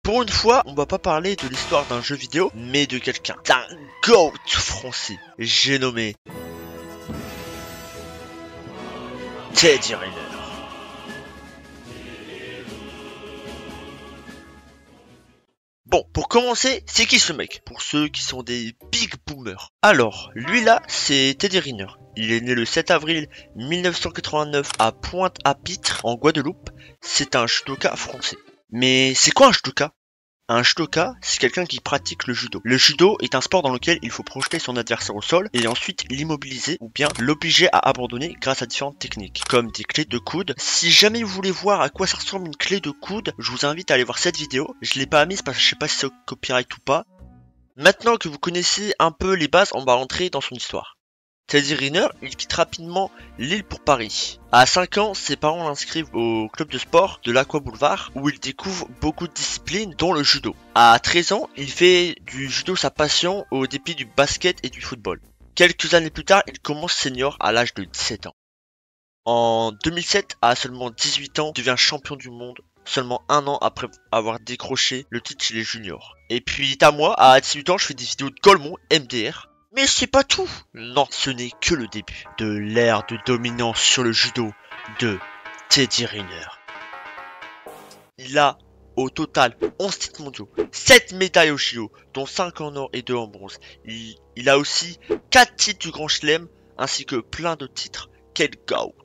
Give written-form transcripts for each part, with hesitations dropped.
Pour une fois, on va pas parler de l'histoire d'un jeu vidéo, mais de quelqu'un, d'un GOAT français. J'ai nommé Teddy Riner. Bon, pour commencer, c'est qui ce mec? Pour ceux qui sont des big boomers. Alors, lui là, c'est Teddy Riner. Il est né le 7 avril 1989 à Pointe-à-Pitre, en Guadeloupe. C'est un judoka français. Mais c'est quoi un judoka? Un judoka, c'est quelqu'un qui pratique le judo. Le judo est un sport dans lequel il faut projeter son adversaire au sol et ensuite l'immobiliser ou bien l'obliger à abandonner grâce à différentes techniques, comme des clés de coude. Si jamais vous voulez voir à quoi ça ressemble une clé de coude, je vous invite à aller voir cette vidéo. Je l'ai pas mise parce que je sais pas si c'est copyright ou pas. Maintenant que vous connaissez un peu les bases, on va rentrer dans son histoire. Teddy Riner, il quitte rapidement l'île pour Paris. À 5 ans, ses parents l'inscrivent au club de sport de l'Aqua Boulevard, où il découvre beaucoup de disciplines, dont le judo. À 13 ans, il fait du judo sa passion au dépit du basket et du football. Quelques années plus tard, il commence senior à l'âge de 17 ans. En 2007, à seulement 18 ans, il devient champion du monde, seulement un an après avoir décroché le titre chez les juniors. Et puis, à moi, à 18 ans, je fais des vidéos de Golemont, MDR. Mais c'est pas tout. Non, ce n'est que le début de l'ère de dominance sur le judo de Teddy Riner. Il a au total 11 titres mondiaux, 7 médailles au JO, dont 5 en or et 2 en bronze. Il a aussi 4 titres du Grand Chelem, ainsi que plein de titres. Quel GOAT!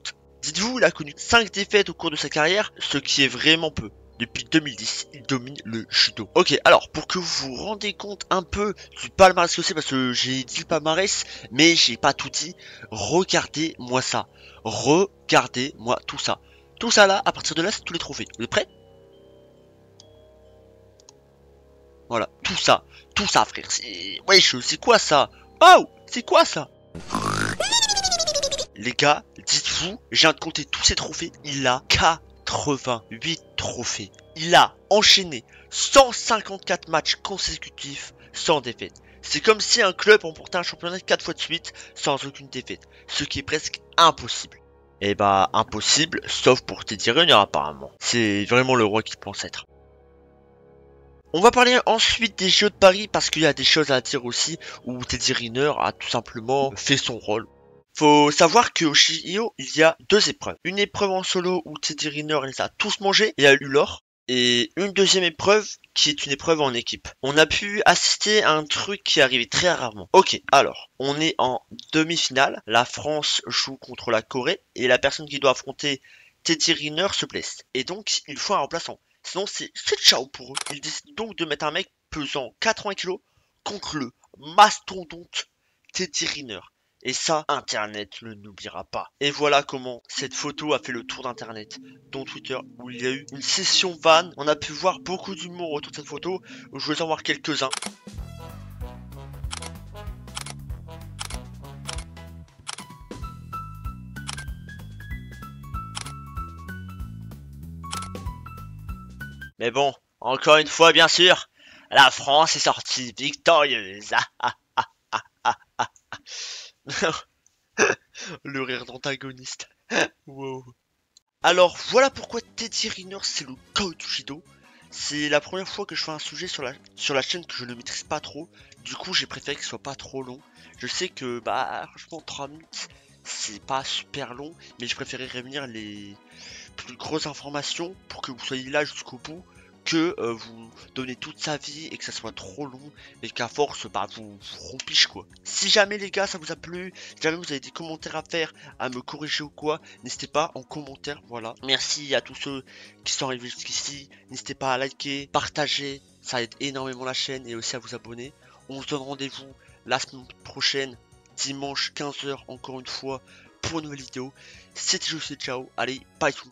Dites-vous, il a connu 5 défaites au cours de sa carrière, ce qui est vraiment peu. Depuis 2010, il domine le judo. Ok, alors, pour que vous vous rendez compte un peu du palmarès que c'est, parce que j'ai dit le palmarès, mais j'ai pas tout dit, regardez-moi ça. Regardez-moi tout ça. Tout ça là, à partir de là, c'est tous les trophées. Vous êtes prêts? Voilà, tout ça, frère. Wesh, c'est quoi ça? Oh, c'est quoi ça? Les gars, dites-vous, je viens de compter tous ces trophées, il a 88 trophées. Il a enchaîné 154 matchs consécutifs sans défaite. C'est comme si un club remportait un championnat 4 fois de suite sans aucune défaite, ce qui est presque impossible. Et bah impossible, sauf pour Teddy Riner apparemment. C'est vraiment le roi qu'il pense être. On va parler ensuite des Jeux de Paris parce qu'il y a des choses à dire aussi où Teddy Riner a tout simplement fait son rôle. Faut savoir qu'au JO, il y a 2 épreuves. Une épreuve en solo où Teddy Riner les a tous mangés, il a eu l'or. Et une deuxième épreuve qui est une épreuve en équipe. On a pu assister à un truc qui arrivait très rarement. Ok, alors, on est en demi-finale. La France joue contre la Corée et la personne qui doit affronter Teddy Riner se blesse. Et donc, il faut un remplaçant. Sinon, c'est ciao pour eux. Ils décident donc de mettre un mec pesant 80 kg contre le mastodonte Teddy Riner. Et ça, Internet ne l'oubliera pas. Et voilà comment cette photo a fait le tour d'Internet, dont Twitter, où il y a eu une session van. On a pu voir beaucoup d'humour autour de cette photo. Je vais en voir quelques-uns. Mais bon, encore une fois, bien sûr, la France est sortie victorieuse. Le rire d'antagoniste. Wow. Alors voilà pourquoi Teddy Riner c'est le GOAT du judo. C'est la première fois que je fais un sujet sur la chaîne que je ne maîtrise pas trop. Du coup j'ai préféré qu'il soit pas trop long. Je sais que bah franchement 3 minutes c'est pas super long, mais je préférais réunir les plus grosses informations pour que vous soyez là jusqu'au bout, que vous donnez toute sa vie et que ça soit trop long et qu'à force bah vous rompiche quoi. Si jamais les gars ça vous a plu, si jamais vous avez des commentaires à faire, à me corriger ou quoi, n'hésitez pas en commentaire, voilà. Merci à tous ceux qui sont arrivés jusqu'ici, n'hésitez pas à liker, partager, ça aide énormément la chaîne et aussi à vous abonner. On se donne rendez-vous la semaine prochaine, dimanche 15 h encore une fois pour une nouvelle vidéo. C'était José, ciao, allez, bye tout.